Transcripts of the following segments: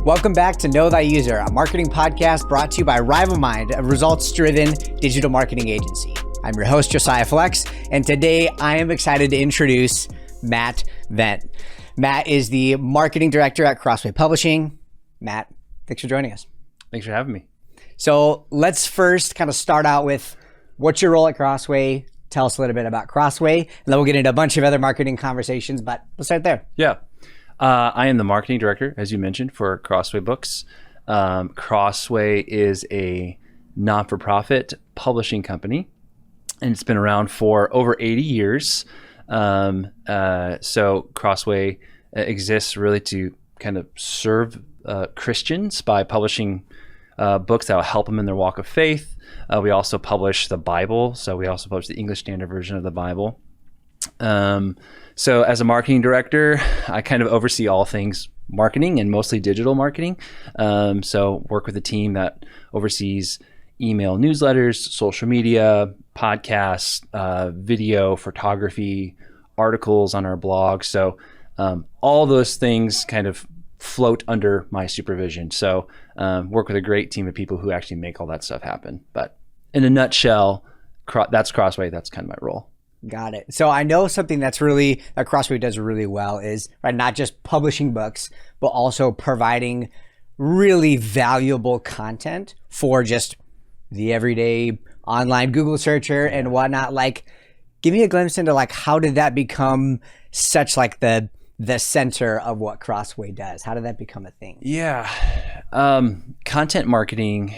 Welcome back to Know Thy User, a marketing podcast brought to you by RivalMind, a results-driven digital marketing agency. I'm your host, Josiah Flex, and today I am excited to introduce Matt Vent. Matt is the marketing director at Crossway Publishing. Matt, thanks for joining us. Thanks for having me. So let's first kind of start out with what's your role at Crossway? Tell us a little bit about Crossway, and then we'll get into a bunch of other marketing conversations, but let's start there. Yeah. I am the marketing director, as you mentioned, for Crossway Books. Crossway is a non-for-profit publishing company, and it's been around for over 80 years. So Crossway exists really to kind of serve Christians by publishing books that will help them in their walk of faith. We also publish the Bible, so we also publish the English Standard Version of the Bible. So as a marketing director, I kind of oversee all things marketing and mostly digital marketing. So work with a team that oversees email newsletters, social media, podcasts, video, photography, articles on our blog. So all those things kind of float under my supervision. So work with a great team of people who actually make all that stuff happen. But in a nutshell, that's Crossway. That's kind of my role. Got it. So I know something that Crossway does really well is not just publishing books, but also providing really valuable content for just the everyday online Google searcher and whatnot. Like, give me a glimpse into how did that become such the center of what Crossway does? How did that become a thing? Yeah. Content marketing,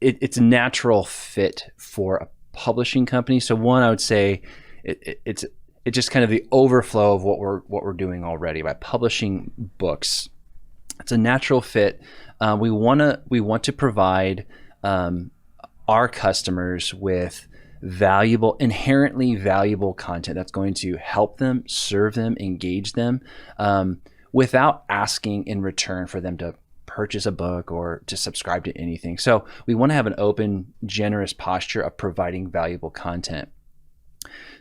it's a natural fit for a publishing company. So one, I would say it's just kind of the overflow of what we're doing already by publishing books. It's a natural fit. We want to provide our customers with inherently valuable content that's going to help them, serve them, engage them, without asking in return for them to purchase a book or to subscribe to anything. So we want to have an open, generous posture of providing valuable content.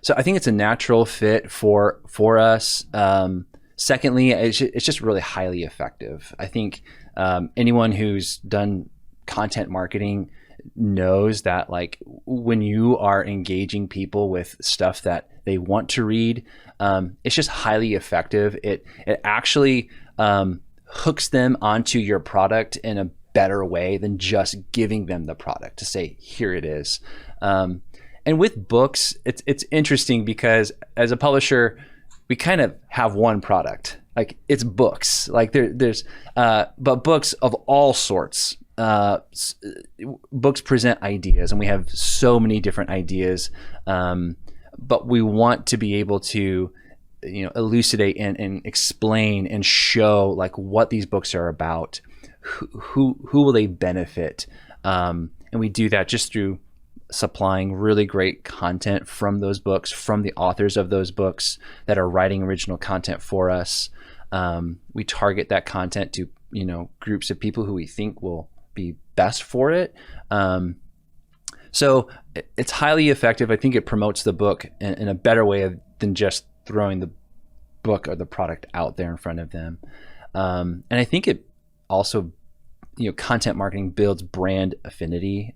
So I think it's a natural fit for us. Secondly, it's just really highly effective. I think anyone who's done content marketing knows that when you are engaging people with stuff that they want to read, it's just highly effective. It actually hooks them onto your product in a better way than just giving them the product to say, here it is. And with books, it's interesting because as a publisher, we kind of have one product. It's books. But books of all sorts. Books present ideas, and we have so many different ideas. But we want to be able to elucidate and explain and show what these books are about, who will they benefit, and we do that just through supplying really great content from those books, from the authors of those books that are writing original content for us. We target that content to groups of people who we think will be best for it. So it's highly effective. I think it promotes the book in a better way than just throwing the book or the product out there in front of them. And I think it also, content marketing builds brand affinity.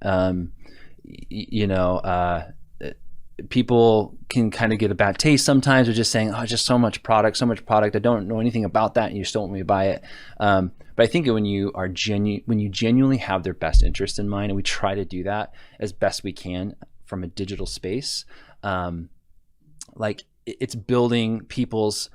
People can kind of get a bad taste sometimes of just saying, oh, just so much product. I don't know anything about that, and you still want me to buy it. But I think when you genuinely have their best interest in mind, and we try to do that as best we can from a digital space, it's building people's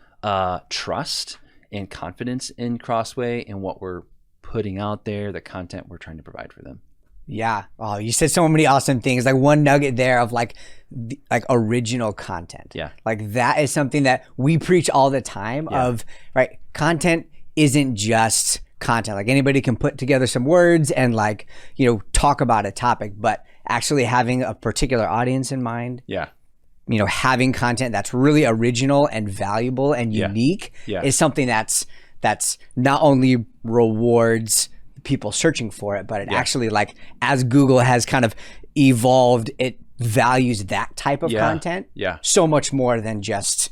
trust and confidence in Crossway and what we're putting out there, the content we're trying to provide for them. Yeah. Oh, you said so many awesome things. One nugget there of original content. Yeah. That is something that we preach all the time. Yeah. Content isn't just content. Anybody can put together some words and talk about a topic, but actually having a particular audience in mind. Yeah. Having content that's really original and valuable and unique is something that's not only rewards people searching for it, but it actually as Google has kind of evolved, it values that type of content so much more than just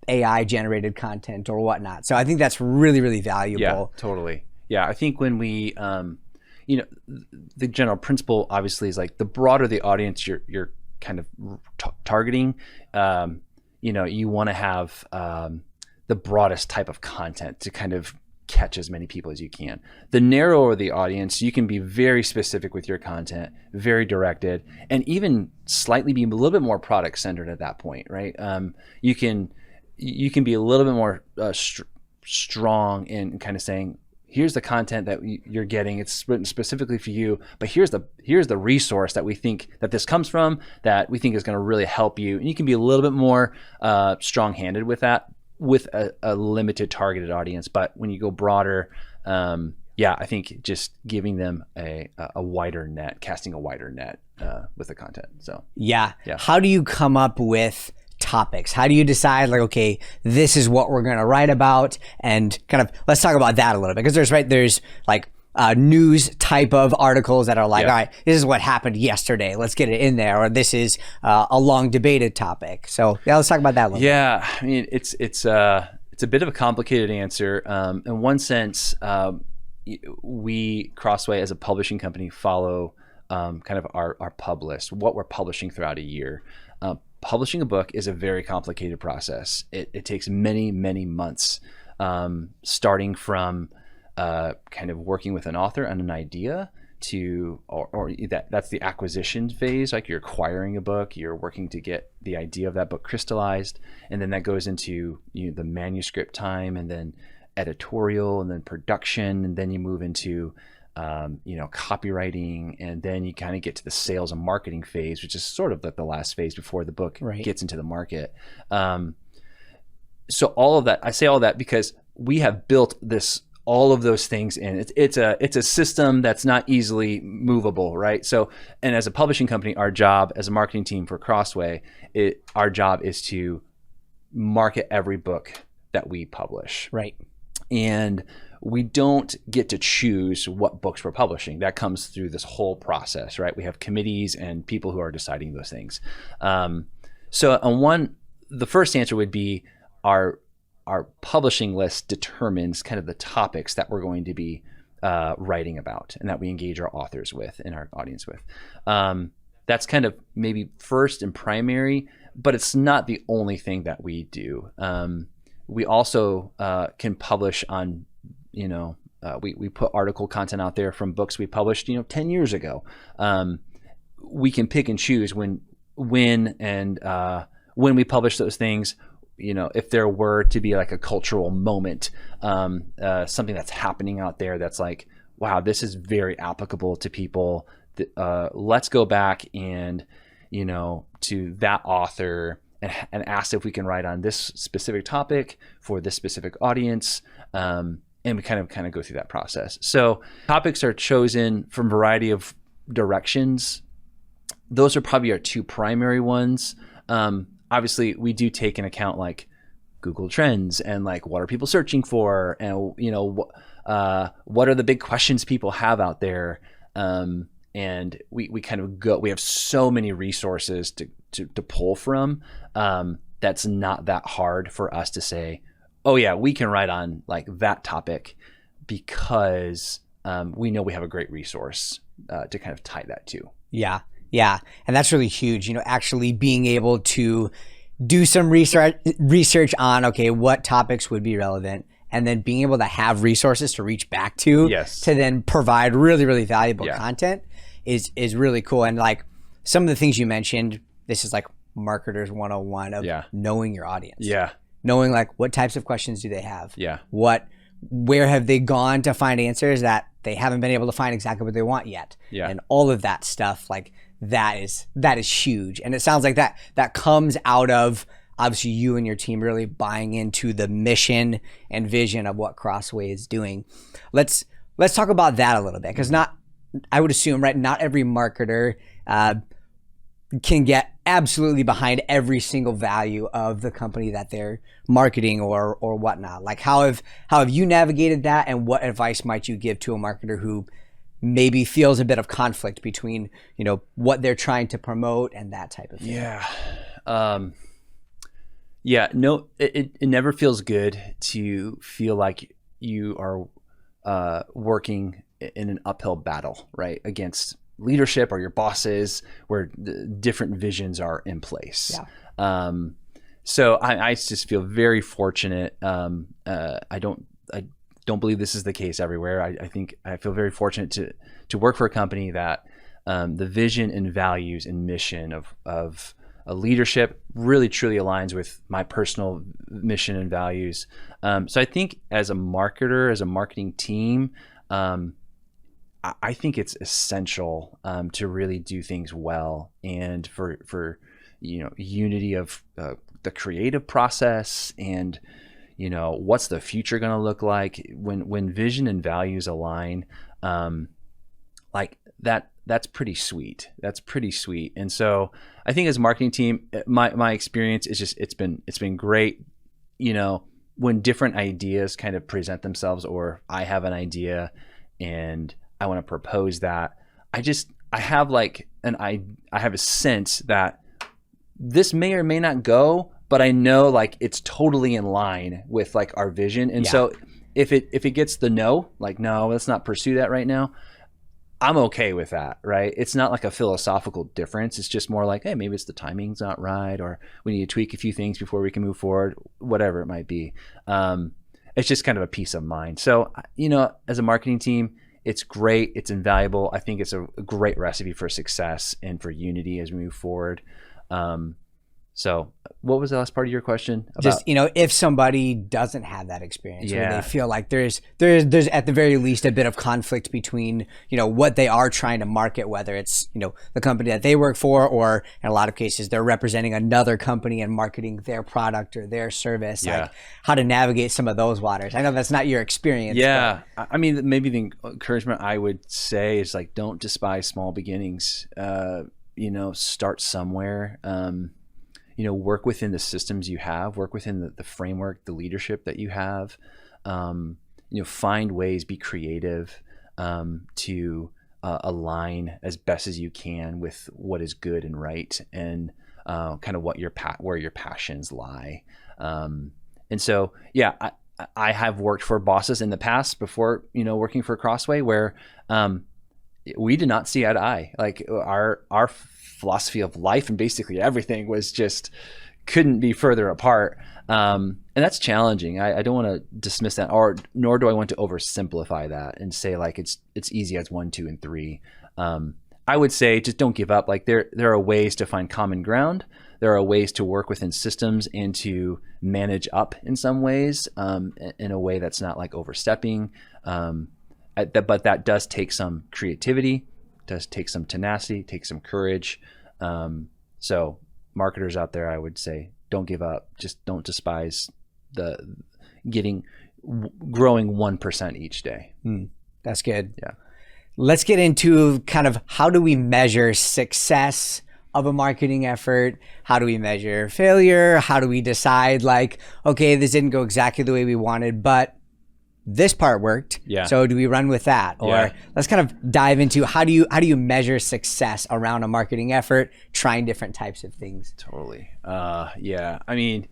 AI generated content or whatnot. So I think that's really, really valuable. Yeah, totally. Yeah, I think when we, the general principle obviously is like the broader the audience you're kind of targeting, you want to have the broadest type of content to kind of catch as many people as you can. The narrower the audience, you can be very specific with your content, very directed, and even slightly be a little bit more product centered at that point, right? You can be a little bit more strong in kind of saying, here's the content that you're getting. It's written specifically for you, but here's the resource that we think that this comes from that we think is going to really help you. And you can be a little bit more strong-handed with that, with a limited targeted audience. But when you go broader, I think just giving them a wider net, casting a wider net with the content. So yeah. How do you come up with topics? How do you decide, like, okay, this is what we're going to write about? And kind of let's talk about that a little bit, because there's like news type of articles that are like, all right, this is what happened yesterday, let's get it in there, or this is a long debated topic. So let's talk about that a little bit. I mean, it's a bit of a complicated answer. In one sense, we, Crossway as a publishing company, follow kind of our pub list, what we're publishing throughout a year. Publishing a book is a very complicated process. It takes many, many months, starting from kind of working with an author on an idea to, or that's the acquisition phase, like you're acquiring a book, you're working to get the idea of that book crystallized, and then that goes into the manuscript time, and then editorial, and then production, and then you move into copywriting, and then you kind of get to the sales and marketing phase, which is sort of like the last phase before the book gets into the market. So all of that, I say all that because we have built all of those things in. It's a system that's not easily movable, right? So, and as a publishing company, our job as a marketing team for Crossway, our job is to market every book that we publish. Right. And we don't get to choose what books we're publishing. That comes through this whole process, right? We have committees and people who are deciding those things. So the first answer would be our publishing list determines kind of the topics that we're going to be writing about and that we engage our authors with and our audience with. That's kind of maybe first and primary, but it's not the only thing that we do. We also can publish on, we put article content out there from books we published, 10 years ago. We can pick and choose when we publish those things. If there were to be like a cultural moment, something that's happening out there that's like, wow, this is very applicable to people. Let's go back and, to that author and ask if we can write on this specific topic for this specific audience. And we kind of go through that process. So topics are chosen from a variety of directions. Those are probably our two primary ones. Obviously, we do take into account like Google Trends and like what are people searching for, and what are the big questions people have out there. And we kind of go. We have so many resources to pull from. That's not that hard for us to say, oh yeah, we can write on like that topic because we know we have a great resource to kind of tie that to. Yeah. Yeah. And that's really huge, actually being able to do some research on, okay, what topics would be relevant, and then being able to have resources to reach back to, to then provide really, really valuable content is really cool. And like some of the things you mentioned, this is like marketers 101 of knowing your audience. Yeah. Knowing like what types of questions do they have? Yeah. Where have they gone to find answers that they haven't been able to find exactly what they want yet? Yeah. And all of that stuff, like that is huge. And it sounds like that comes out of obviously you and your team really buying into the mission and vision of what Crossway is doing. Let's talk about that a little bit, because I would assume, right, not every marketer can get absolutely behind every single value of the company that they're marketing or whatnot. Like how have you navigated that, and what advice might you give to a marketer who maybe feels a bit of conflict between, what they're trying to promote and that type of thing? Yeah. Yeah, no, it never feels good to feel like you are working in an uphill battle, right, against leadership or your bosses, where the different visions are in place. Yeah. So I just feel very fortunate. I don't believe this is the case everywhere. I think I feel very fortunate to work for a company that the vision and values and mission of a leadership really truly aligns with my personal mission and values. So I think as a marketer, as a marketing team, I think it's essential to really do things well, and for unity of the creative process, and what's the future going to look like when vision and values align, like that's pretty sweet. That's pretty sweet. And so I think as a marketing team, my experience is just it's been great. When different ideas kind of present themselves, or I have an idea and I want to propose that, I have a sense that this may or may not go, but I know like it's totally in line with like our vision. And so if it gets the no, like, no, let's not pursue that right now, I'm okay with that, right? It's not like a philosophical difference. It's just more like, hey, maybe it's the timing's not right, or we need to tweak a few things before we can move forward, whatever it might be. It's just kind of a peace of mind. So, as a marketing team, it's great. It's invaluable. I think it's a great recipe for success and for unity as we move forward. So what was the last part of your question? Just, if somebody doesn't have that experience, where they feel like there's at the very least a bit of conflict between, what they are trying to market, whether it's, the company that they work for, or in a lot of cases, they're representing another company and marketing their product or their service, like how to navigate some of those waters. I know that's not your experience. Yeah. But I mean, maybe the encouragement I would say is like, don't despise small beginnings. Start somewhere. Work within the systems you have, work within the framework, the leadership that you have, find ways, be creative, to align as best as you can with what is good and right, and kind of where your passions lie. And so, I have worked for bosses in the past before, working for Crossway, where we did not see eye to eye. Like our philosophy of life and basically everything was just couldn't be further apart. And that's challenging. I don't want to dismiss that, nor do I want to oversimplify that and say like it's easy as 1, 2, and 3. I would say just don't give up. Like there are ways to find common ground. There are ways to work within systems and to manage up in some ways, in a way that's not like overstepping. But that does take some creativity, does take some tenacity, take some courage. So marketers out there, I would say, don't give up. Just don't despise growing 1% each day. That's good. Yeah. Let's get into kind of how do we measure success of a marketing effort? How do we measure failure? How do we decide like, okay, this didn't go exactly the way we wanted, but this part worked. Yeah. So do we run with that? Or let's kind of dive into how do you measure success around a marketing effort, trying different types of things? Totally. I mean,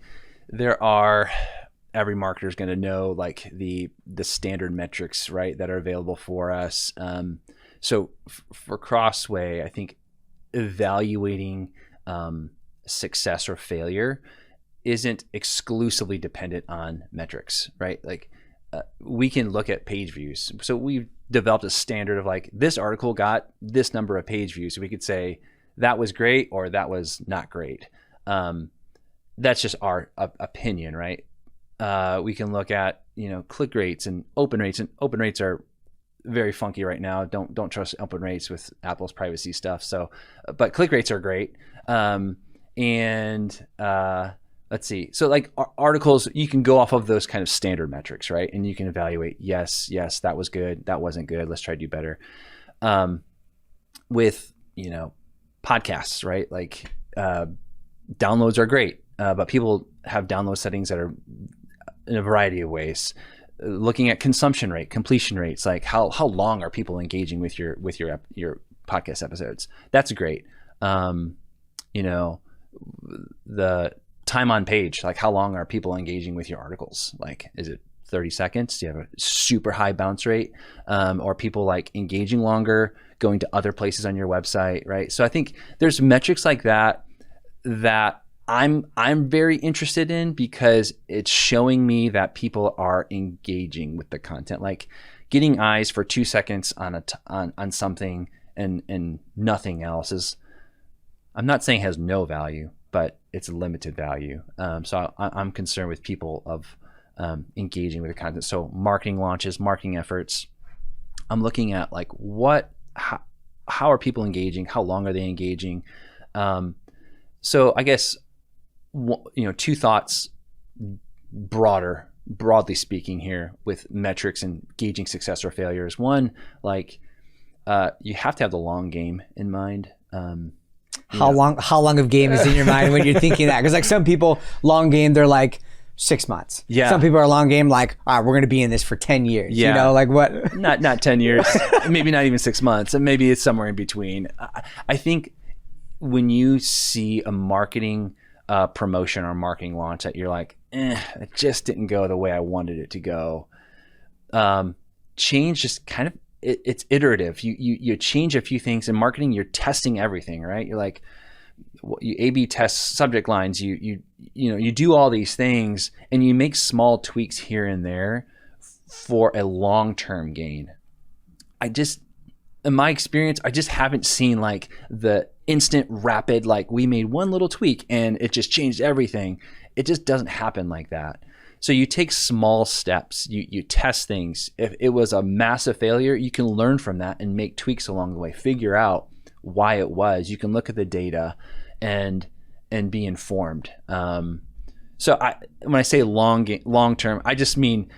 every marketer is going to know like the standard metrics, right, that are available for us. So for Crossway, I think evaluating success or failure isn't exclusively dependent on metrics, right? Like we can look at page views. So we've developed a standard of like, this article got this number of page views. So we could say that was great or that was not great. That's just our opinion, right? We can look at, click rates and open rates are very funky right now. Don't trust open rates with Apple's privacy stuff. So, but click rates are great. Let's see. So like articles, you can go off of those kind of standard metrics, right? And you can evaluate, yes, that was good. That wasn't good. Let's try to do better. With, podcasts, right? Like downloads are great, but people have download settings that are in a variety of ways. Looking at consumption rate, completion rates, like how long are people engaging with your podcast episodes? That's great. The time on page. Like, how long are people engaging with your articles? Like, is it 30 seconds? Do you have a super high bounce rate? Or people like engaging longer, going to other places on your website, right? So I think there's metrics like that I'm very interested in, because it's showing me that people are engaging with the content. Like, getting eyes for 2 seconds on something and nothing else is, I'm not saying has no value, but it's limited value. So I'm concerned with people of engaging with the content. So marketing launches, marketing efforts, I'm looking at like how are people engaging? How long are they engaging? So I guess, two thoughts broadly speaking here with metrics and gauging success or failures. One, like, you have to have the long game in mind. How long of game is in your mind when you're thinking that? Because like some people, long game, they're like 6 months. Yeah. Some people are long game, like, all right, we're going to be in this for 10 years. Yeah. You know, like what? Not 10 years, maybe not even 6 months, and maybe it's somewhere in between. I think when you see a marketing promotion or marketing launch that you're like, it just didn't go the way I wanted it to go. Change just kind of, it's iterative. You change a few things. In marketing, you're testing everything, right? You're like, you A/B test subject lines. You do all these things, and you make small tweaks here and there for a long-term gain. In my experience, I just haven't seen like the instant rapid, like we made one little tweak and it just changed everything. It just doesn't happen like that. So you take small steps, you test things. If it was a massive failure, you can learn from that and make tweaks along the way, figure out why it was. You can look at the data and be informed. So when I say long term, I just mean,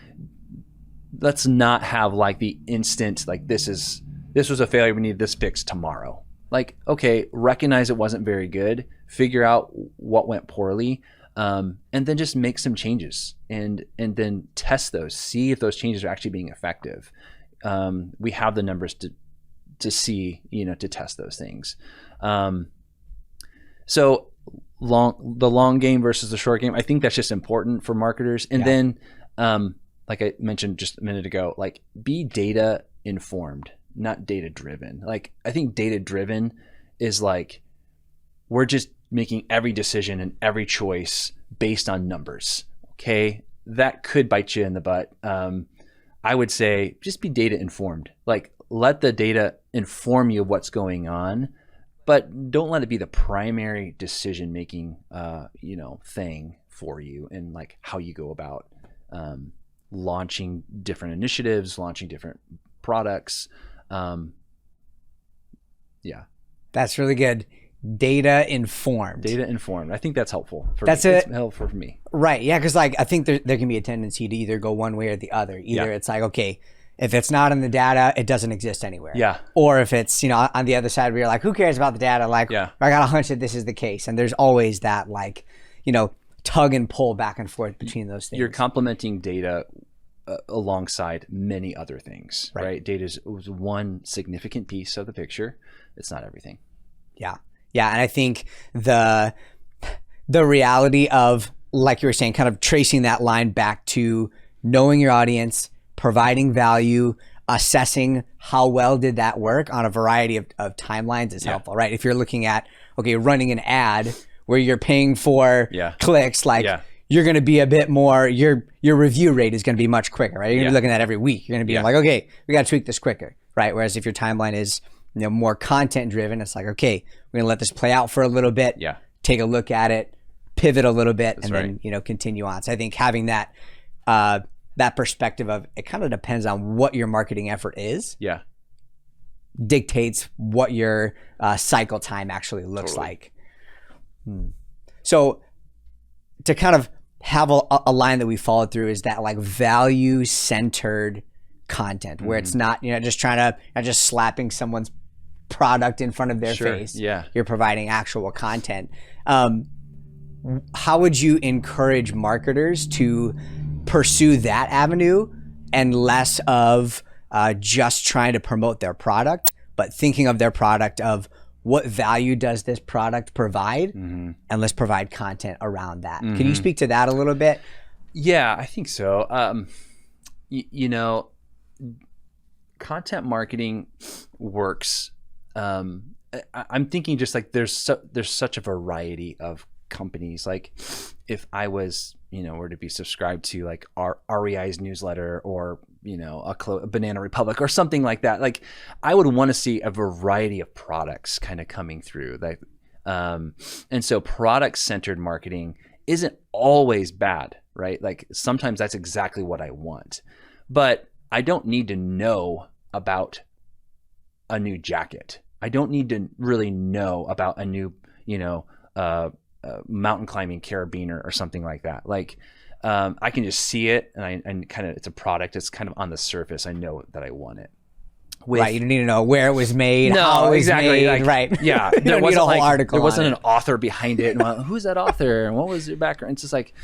let's not have like the instant, like this was a failure, we need this fixed tomorrow. Like, okay, recognize it wasn't very good, figure out what went poorly, and then just make some changes and then test those, see if those changes are actually being effective. We have the numbers to see, to test those things. So the long game versus the short game, I think that's just important for marketers. And then, like I mentioned just a minute ago, like, be data informed, not data driven. Like, I think data driven is like, we're just making every decision and every choice based on numbers. Okay. That could bite you in the butt. I would say just be data informed. Like, let the data inform you of what's going on, but don't let it be the primary decision making, thing for you, and like how you go about launching different initiatives, launching different products. That's really good. Data informed. I think that's helpful. It's helpful for me. Right. Yeah. Because like, I think there can be a tendency to either go one way or the other. Either it's like, okay, if it's not in the data, it doesn't exist anywhere. Yeah. Or if it's, on the other side where you're like, who cares about the data? Like, I got a hunch that this is the case. And there's always that like, tug and pull back and forth between those things. You're complementing data alongside many other things, right? Data is one significant piece of the picture. It's not everything. Yeah. Yeah. And I think the reality of, like you were saying, kind of tracing that line back to knowing your audience, providing value, assessing how well did that work on a variety of timelines is helpful, right? If you're looking at, running an ad where you're paying for clicks, like you're going to be a bit more, your review rate is going to be much quicker, right? You're going to be looking at every week. You're going to be like, okay, we got to tweak this quicker, right? Whereas if your timeline is, more content driven, it's like, okay, we're going to let this play out for a little bit, take a look at it, pivot a little bit, then, continue on. So I think having that, that perspective of, it kind of depends on what your marketing effort is. Yeah. Dictates what your cycle time actually looks like. So to kind of have a line that we followed through is that like value centered content where it's not, just trying to, not just slapping someone's product in front of their face. Yeah. You're providing actual content. How would you encourage marketers to pursue that avenue and less of just trying to promote their product, but thinking of their product of what value does this product provide, and let's provide content around that. Can you speak to that a little bit? Yeah, I think so. You know, content marketing works. I'm thinking just like there's such a variety of companies. Like if I was, were to be subscribed to like REI's newsletter, or a Banana Republic or something like that, like I would want to see a variety of products kind of coming through. Like, and so product-centered marketing isn't always bad, right? Like sometimes that's exactly what I want, but I don't need to know about a new jacket. I don't need to really know about a new, mountain climbing carabiner or something like that. Like, I can just see it, and kind of, it's a product. It's kind of on the surface. I know that I want it. Right, you don't need to know where it was made, how it was made, like, right? Yeah, you don't need a whole article. There wasn't on an author behind it. And well, who's that author, and what was their background? It's just like,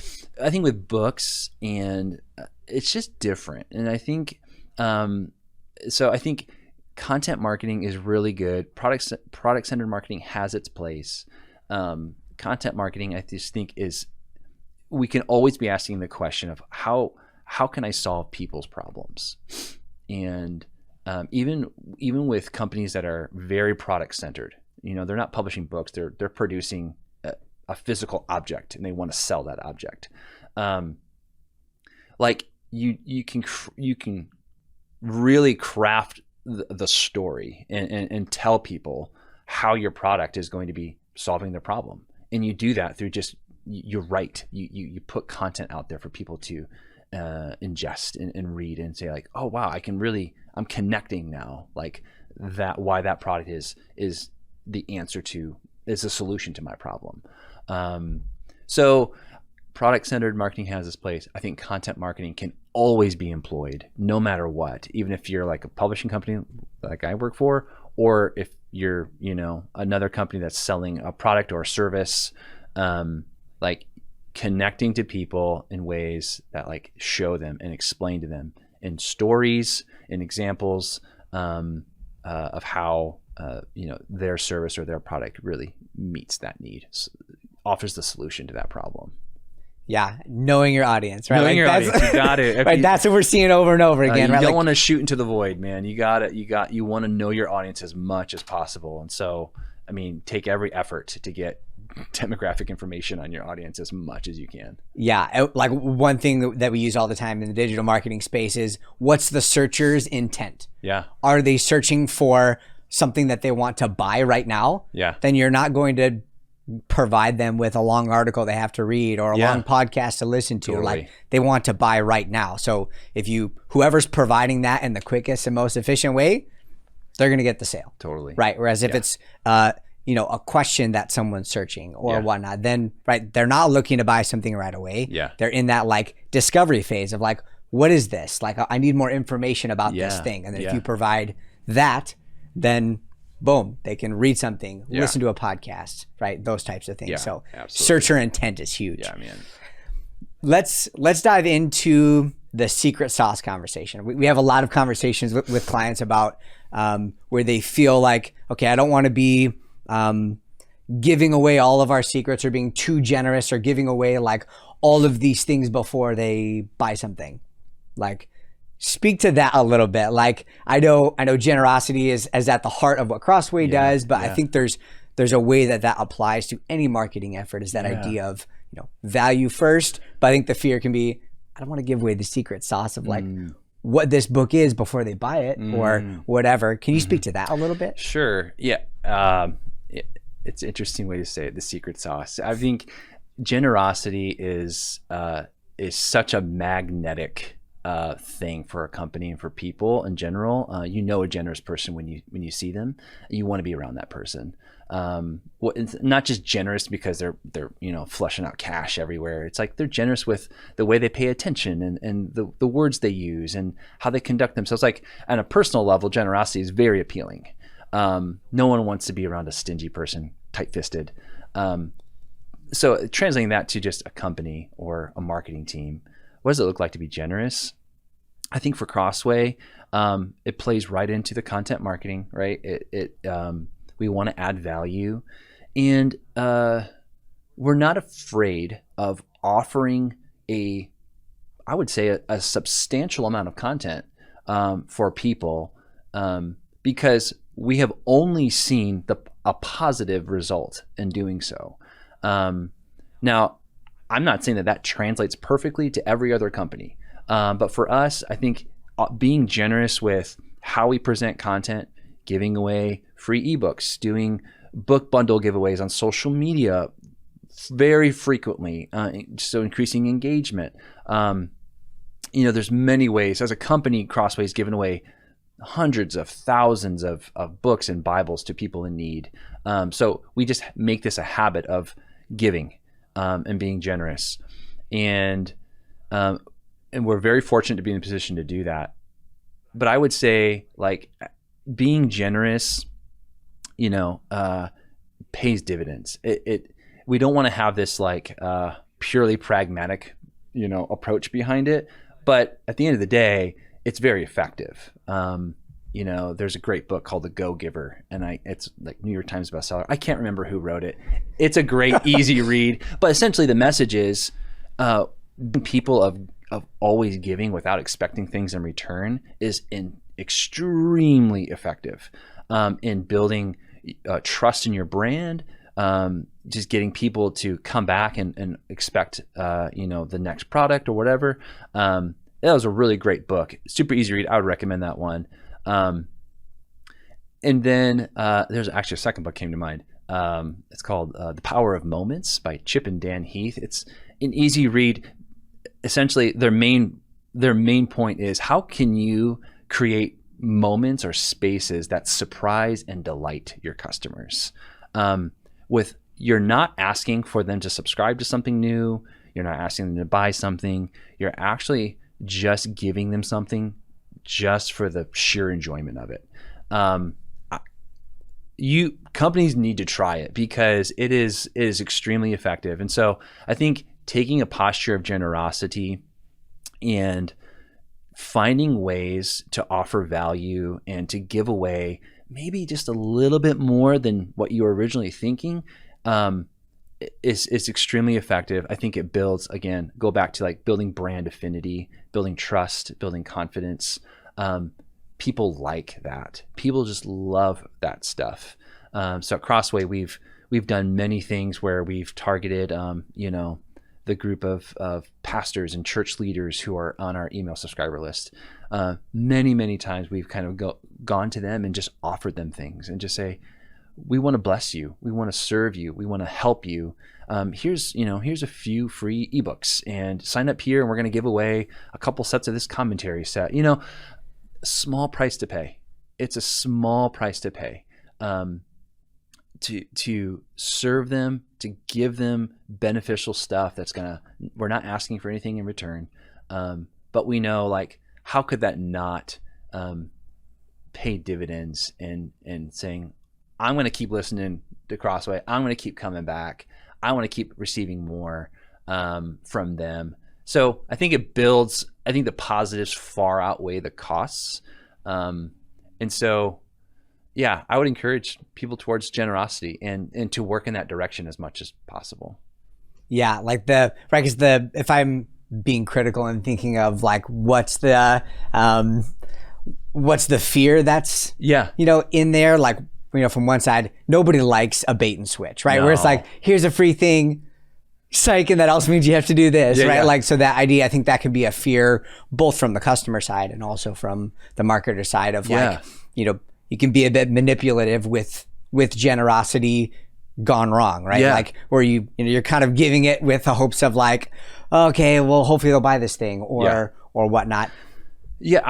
I think with books, and it's just different. And I think, so I think content marketing is really good. Product-centered marketing has its place. Content marketing, I just think, we can always be asking the question of how can I solve people's problems? And even with companies that are very product centered, they're not publishing books, they're producing a physical object, and they want to sell that object. Like you can really craft the story and tell people how your product is going to be solving their problem, and you do that through just you put content out there for people to ingest and read and say like, oh wow, I'm connecting now, like that, why that product is the answer to, is a solution to my problem. So product-centered marketing has its place. I think content marketing can always be employed no matter what, even if you're like a publishing company like I work for, or if you're another company that's selling a product or a service. Like connecting to people in ways that like show them and explain to them in stories and examples of how their service or their product really meets that need, offers the solution to that problem. Yeah, knowing your audience, right? Knowing your audience, you got it. Right, that's what we're seeing over and over again. You right? don't want to shoot into the void, man. You want to know your audience as much as possible, and so I mean, take every effort to get demographic information on your audience as much as you can. Yeah, like one thing that we use all the time in the digital marketing space is, what's the searcher's intent? Yeah. Are they searching for something that they want to buy right now? Yeah. Then you're not going to provide them with a long article they have to read or a long podcast to listen to. Totally. Like they want to buy right now. So if whoever's providing that in the quickest and most efficient way, they're going to get the sale. Totally. Right. Whereas if it's a question that someone's searching or whatnot, then they're not looking to buy something right away. Yeah. They're in that like discovery phase of like, what is this? Like, I need more information about this thing. And then if you provide that, then boom, they can read something, listen to a podcast, right? Those types of things. Yeah, so absolutely. searcher intent is huge. Yeah, man. Let's dive into the secret sauce conversation. We have a lot of conversations with clients about where they feel like, okay, I don't want to be giving away all of our secrets or being too generous or giving away like all of these things before they buy something. Like, speak to that a little bit. Like, I know generosity is at the heart of what Crossway does, but I think there's a way that applies to any marketing effort, is that idea of, value first. But I think the fear can be, I don't want to give away the secret sauce of like what this book is before they buy it or whatever. Can you speak to that a little bit? Sure. Yeah. It's an interesting way to say it, the secret sauce. I think generosity is such a magnetic thing for a company and for people in general. A generous person when you see them. You want to be around that person. It's not just generous because they're flushing out cash everywhere. It's like they're generous with the way they pay attention and the words they use and how they conduct themselves. Like on a personal level, generosity is very appealing. No one wants to be around a stingy person, tight-fisted. So translating that to just a company or a marketing team, what does it look like to be generous? I think for Crossway, it plays right into the content marketing, right? We want to add value. And we're not afraid of offering I would say a substantial amount of content for people because we have only seen a positive result in doing so. Now, I'm not saying that translates perfectly to every other company, but for us, I think being generous with how we present content, giving away free ebooks, doing book bundle giveaways on social media very frequently, so increasing engagement. There's many ways. As a company, Crossway has given away hundreds of thousands of books and Bibles to people in need. So we just make this a habit of giving and being generous. And we're very fortunate to be in a position to do that. But I would say, like, being generous, pays dividends. We don't want to have this like purely pragmatic, approach behind it. But at the end of the day, it's very effective. There's a great book called The Go-Giver, and it's like New York Times bestseller. I can't remember who wrote it. It's a great, easy read. But essentially the message is people of always giving without expecting things in return is extremely effective in building trust in your brand, just getting people to come back and expect, the next product or whatever. That was a really great book. Super easy read. I would recommend that one. And then there's actually a second book came to mind. It's called The Power of Moments by Chip and Dan Heath. It's an easy read. Essentially, their main point is, how can you create moments or spaces that surprise and delight your customers? You're not asking for them to subscribe to something new. You're not asking them to buy something. You're actually just giving them something just for the sheer enjoyment of it. Companies need to try it because it is extremely effective. And so I think taking a posture of generosity and finding ways to offer value and to give away maybe just a little bit more than what you were originally thinking is extremely effective. I think it builds, again, go back to like building brand affinity, building trust, building confidence. People like that. People just love that stuff. So at Crossway, we've done many things where we've targeted, the group of pastors and church leaders who are on our email subscriber list. Many times we've kind of gone to them and just offered them things and just say, we want to bless you. We want to serve you. We want to help you. Here's a few free ebooks, and sign up here and we're going to give away a couple sets of this commentary set. Small price to pay. It's a small price to pay to serve them, to give them beneficial stuff we're not asking for anything in return. But we know, like, how could that not pay dividends and saying, I'm going to keep listening to Crossway. I'm going to keep coming back. I want to keep receiving more from them. So I think it builds, I think the positives far outweigh the costs. And so, yeah, I would encourage people towards generosity and to work in that direction as much as possible. Yeah, like if I'm being critical and thinking of like, what's the fear that's, in there, like, from one side, nobody likes a bait and switch, right? No. Where it's like, here's a free thing, psych, and that also means you have to do this, right? Yeah. Like, so that idea, I think that can be a fear both from the customer side and also from the marketer side of like, you can be a bit manipulative with generosity gone wrong, right? Yeah. Like, where you're kind of giving it with the hopes of like, okay, well, hopefully they'll buy this thing or whatnot. Yeah,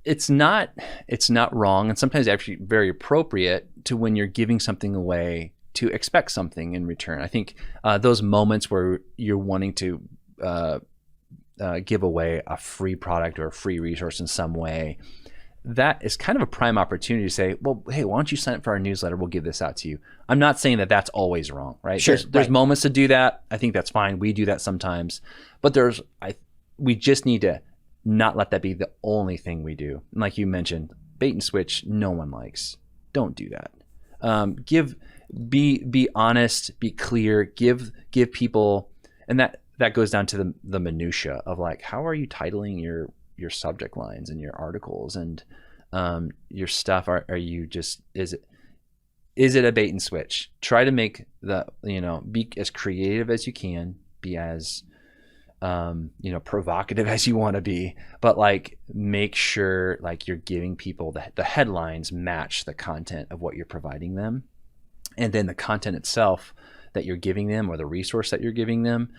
it's not wrong, and sometimes actually very appropriate to, when you're giving something away, to expect something in return. I think those moments where you're wanting to give away a free product or a free resource in some way, that is kind of a prime opportunity to say, well, hey, why don't you sign up for our newsletter? We'll give this out to you. I'm not saying that that's always wrong, right? Sure, there's moments to do that. I think that's fine. We do that sometimes, but we just need to not let that be the only thing we do. And like you mentioned, bait and switch, no one likes. Don't do that. Be honest, be clear, give people, and that goes down to the minutia of like, how are you titling your subject lines and your articles and your stuff? Are you just, is it a bait and switch? Try to make be as creative as you can, be as provocative as you want to be, but like make sure like you're giving people the headlines match the content of what you're providing them, and then the content itself that you're giving them or the resource that you're giving them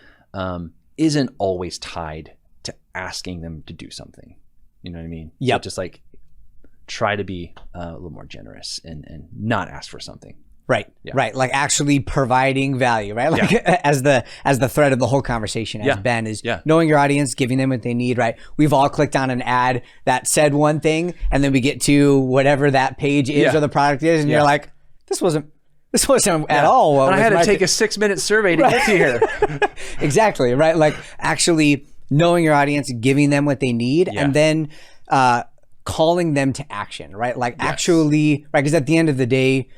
isn't always tied to asking them to do something. You know what I mean? Yeah. So just like try to be a little more generous and not ask for something. Right. Yeah. Right. Like actually providing value, right? Like as the thread of the whole conversation has been is knowing your audience, giving them what they need, right? We've all clicked on an ad that said one thing, and then we get to whatever that page is or the product is, and you're like, this wasn't at all what and I had to take a 6-minute survey to get here. Exactly, right? Like actually knowing your audience, giving them what they need, and then calling them to action, right? Like actually, right? Because at the end of the day,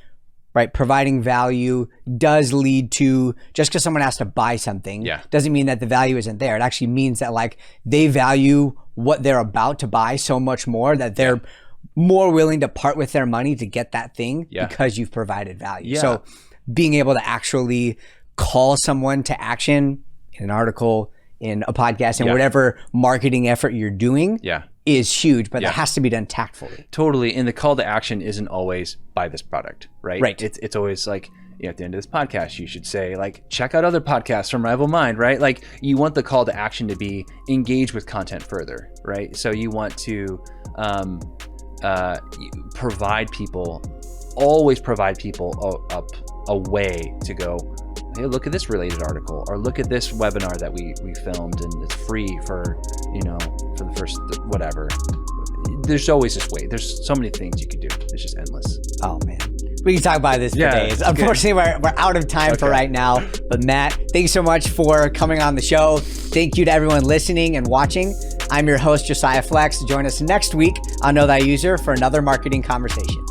right, providing value does lead to, just because someone has to buy something doesn't mean that the value isn't there. It actually means that like they value what they're about to buy so much more that they're more willing to part with their money to get that thing because you've provided value. So being able to actually call someone to action in an article, in a podcast, and whatever marketing effort you're doing is huge, but it has to be done tactfully. Totally. And the call to action isn't always buy this product, right? Right. It's always like, at the end of this podcast, you should say like, check out other podcasts from RivalMind, right? Like you want the call to action to be engage with content further, right? So you want to always provide people a way to go, hey, look at this related article, or look at this webinar that we filmed and it's free for the first whatever. There's always this way. There's so many things you could do. It's just endless. Oh man, we can talk about this for days. Unfortunately, we're out of time for right now. But Matt, thanks so much for coming on the show. Thank you to everyone listening and watching. I'm your host, Josiah Flex. Join us next week on Know Thy User for another marketing conversation.